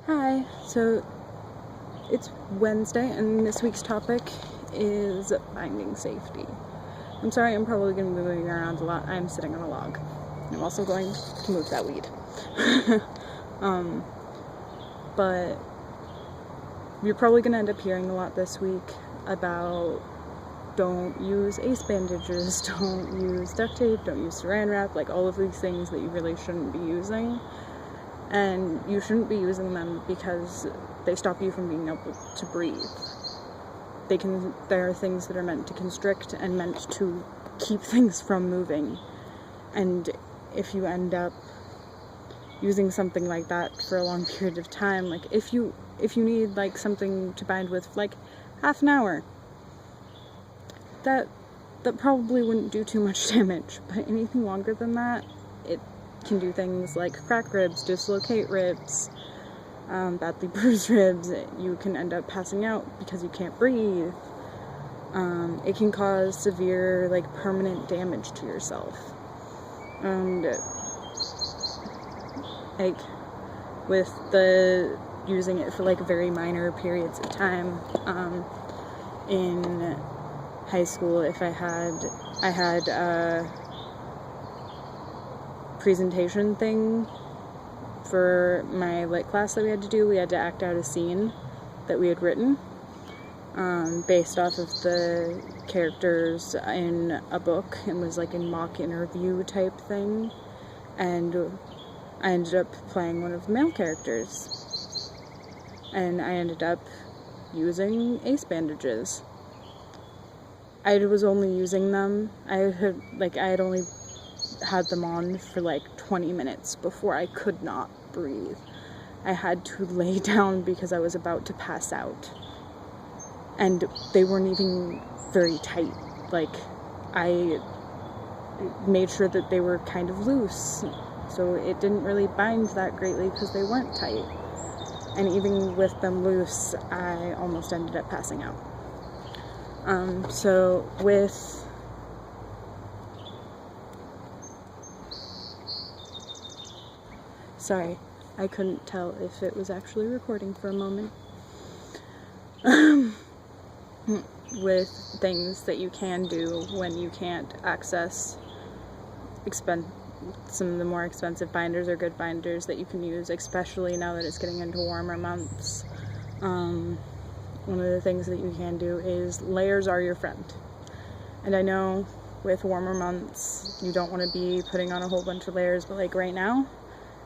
Hi, so it's Wednesday and this week's topic is finding safety. I'm sorry, I'm probably going to be moving around a lot. I'm sitting on a log. I'm also going to move that weed. But you're probably going to end up hearing a lot this week about don't use ace bandages, don't use duct tape, don't use saran wrap, like all of these things that you really shouldn't be using. And you shouldn't be using them because they stop you from being able to breathe. There are things that are meant to constrict and meant to keep things from moving. And if you end up using something like that for a long period of time, like if you need like something to bind with like half an hour, that probably wouldn't do too much damage. But anything longer than that, it can do things like crack ribs, dislocate ribs, badly bruised ribs. You can end up passing out because you can't breathe. It can cause severe, like, permanent damage to yourself. And, like, with using it for, like, very minor periods of time, in high school, I had a presentation thing for my lit class that we had to do. We had to act out a scene that we had written based off of the characters in a book, and was like a mock interview type thing, and I ended up playing one of the male characters, and I ended up using ace bandages. I was only using them, I had only had them on for like 20 minutes before I could not breathe. I had to lay down because I was about to pass out. And they weren't even very tight. Like, I made sure that they were kind of loose, so it didn't really bind that greatly because they weren't tight. And even with them loose, I almost ended up passing out. Sorry, I couldn't tell if it was actually recording for a moment. With things that you can do when you can't access some of the more expensive binders or good binders that you can use, especially now that it's getting into warmer months. One of the things that you can do is layers are your friend. And I know with warmer months you don't want to be putting on a whole bunch of layers, but like right now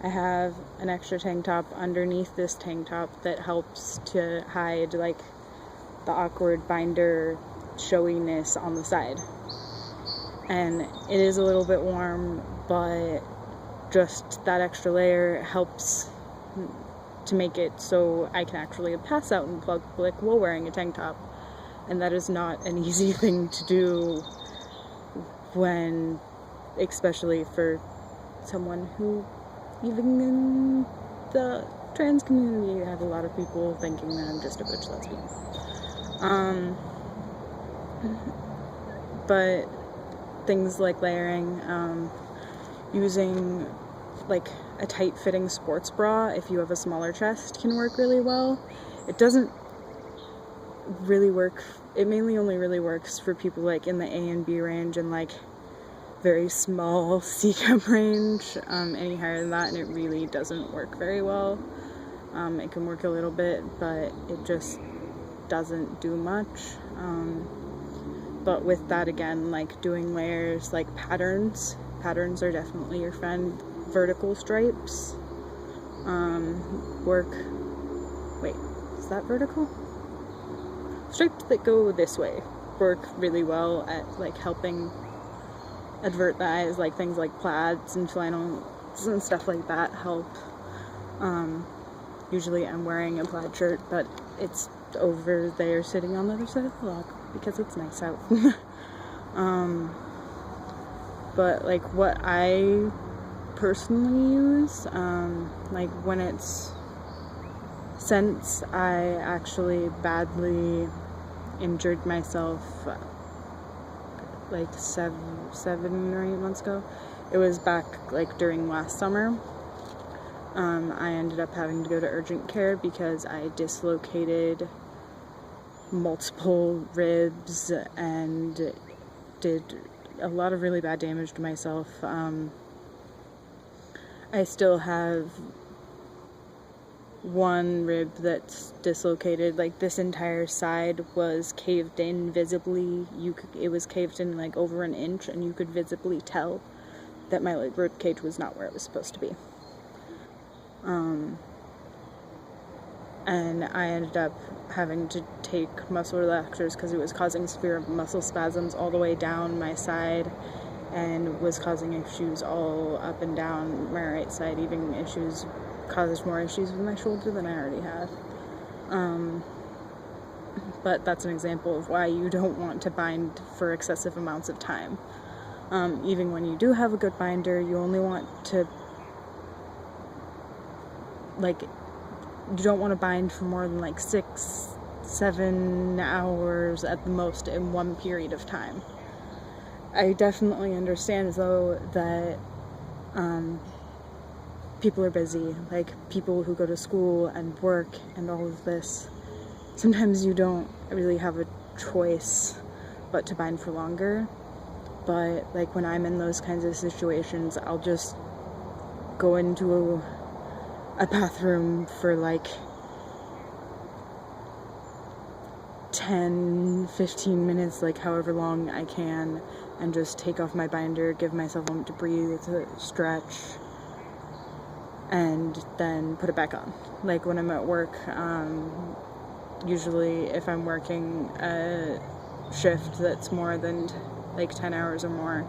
I have an extra tank top underneath this tank top that helps to hide like the awkward binder showiness on the side. And it is a little bit warm, but just that extra layer helps to make it so I can actually pass out in public while wearing a tank top. And that is not an easy thing to do especially for someone who, even in the trans community, I have a lot of people thinking that I'm just a butch lesbian. But things like layering, using like a tight-fitting sports bra if you have a smaller chest can work really well. It doesn't really work. It mainly only really works for people like in the A and B range and like very small C cup range. Any higher than that, and it really doesn't work very well. It can work a little bit, but it just doesn't do much. But with that, again, like doing layers, like patterns are definitely your friend. Vertical stripes work. Wait, is that vertical? Stripes that go this way work really well at like helping advert the eyes, like things like plaids and flannels and stuff like that help. Usually I'm wearing a plaid shirt, but it's over there sitting on the other side of the log because it's nice out. But like what I personally use, like when it's, since I actually badly injured myself like 7 or 8 months ago, it was back like during last summer, I ended up having to go to urgent care because I dislocated multiple ribs and did a lot of really bad damage to myself. I still have one rib that's dislocated. Like, this entire side was caved in visibly. It was caved in like over an inch, and you could visibly tell that my rib cage was not where it was supposed to be. And I ended up having to take muscle relaxers because it was causing severe muscle spasms all the way down my side, and was causing issues all up and down my right side, even caused more issues with my shoulder than I already had. But that's an example of why you don't want to bind for excessive amounts of time. Even when you do have a good binder, you only want to, like, you don't want to bind for more than like 6-7 hours at the most in one period of time. I definitely understand, though, that people are busy, like people who go to school and work and all of this. Sometimes you don't really have a choice but to bind for longer. But like when I'm in those kinds of situations, I'll just go into a bathroom for like 10-15 minutes, like however long I can, and just take off my binder, give myself a moment to breathe, to stretch, and then put it back on. Like when I'm at work, usually if I'm working a shift that's more than like 10 hours or more,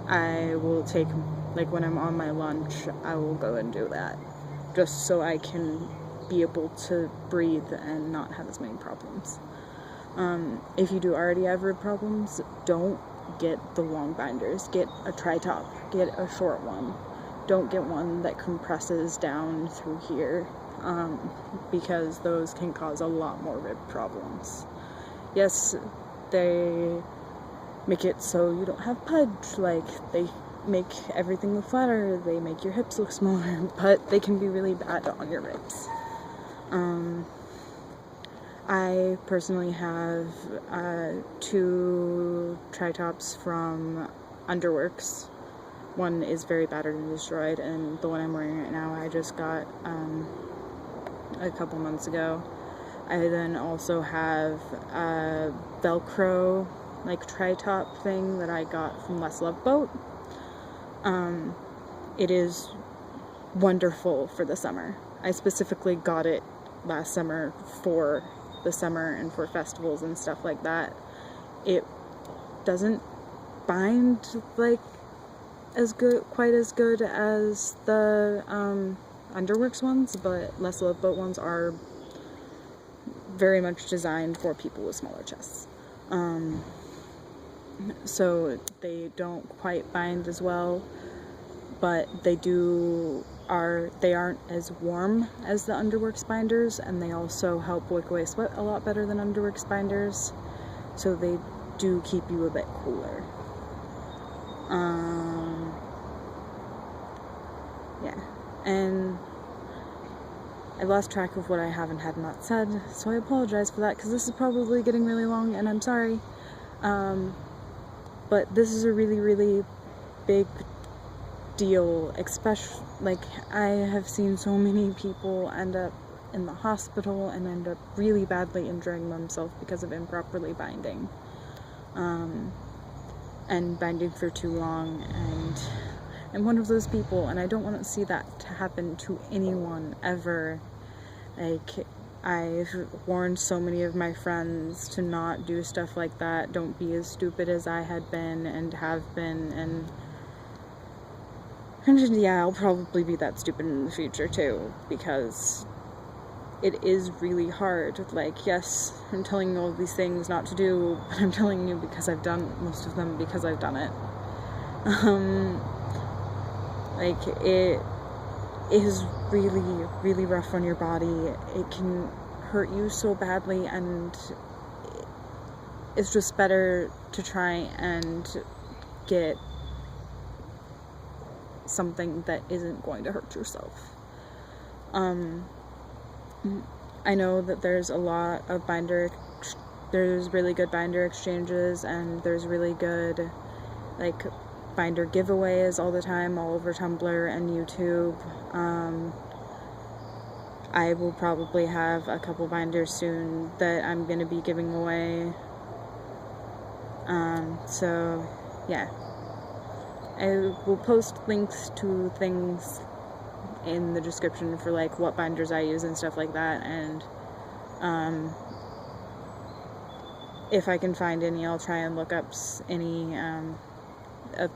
I will take, like when I'm on my lunch, I will go and do that, just so I can be able to breathe and not have as many problems. If you do already have rib problems, don't get the long binders. Get a tri-top. Get a short one. Don't get one that compresses down through here, because those can cause a lot more rib problems. Yes, they make it so you don't have pudge, like they make everything look flatter, they make your hips look smaller, but they can be really bad on your ribs. I personally have 2 tri-tops from Underworks. One is very battered and destroyed, and the one I'm wearing right now I just got a couple months ago. I then also have a Velcro like tri-top thing that I got from lesloveboat. It is wonderful for the summer. I specifically got it last summer for the summer and for festivals and stuff like that. It doesn't bind like quite as good as the Underworks ones, but lesloveboat ones are very much designed for people with smaller chests. So they don't quite bind as well, but they aren't as warm as the Underworks binders, and they also help wick away sweat a lot better than Underworks binders, so they do keep you a bit cooler. Yeah, and I lost track of what I have and had not said, so I apologize for that, because this is probably getting really long, and I'm sorry. But this is a really, really big deal, especially, like, I have seen so many people end up in the hospital and end up really badly injuring themselves because of improperly binding. And binding for too long, and I'm one of those people, and I don't want to see that to happen to anyone ever. Like, I've warned so many of my friends to not do stuff like that. Don't be as stupid as I had been and have been, and yeah, I'll probably be that stupid in the future too, because it is really hard. Like, yes, I'm telling you all these things not to do, but I'm telling you because I've done most of them because I've done it. Like, it is really, really rough on your body. It can hurt you so badly, and it's just better to try and get something that isn't going to hurt yourself. I know that there's a lot of there's really good binder exchanges, and there's really good, like, binder giveaways all the time, all over Tumblr and YouTube. I will probably have a couple binders soon that I'm going to be giving away. So, yeah. I will post links to things in the description for, like, what binders I use and stuff like that, and if I can find any, I'll try and look up any of,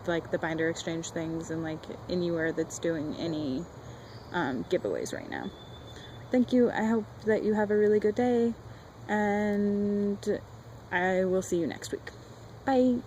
like, the binder exchange things, and, like, anywhere that's doing any giveaways right now. Thank you. I hope that you have a really good day, and I will see you next week. Bye!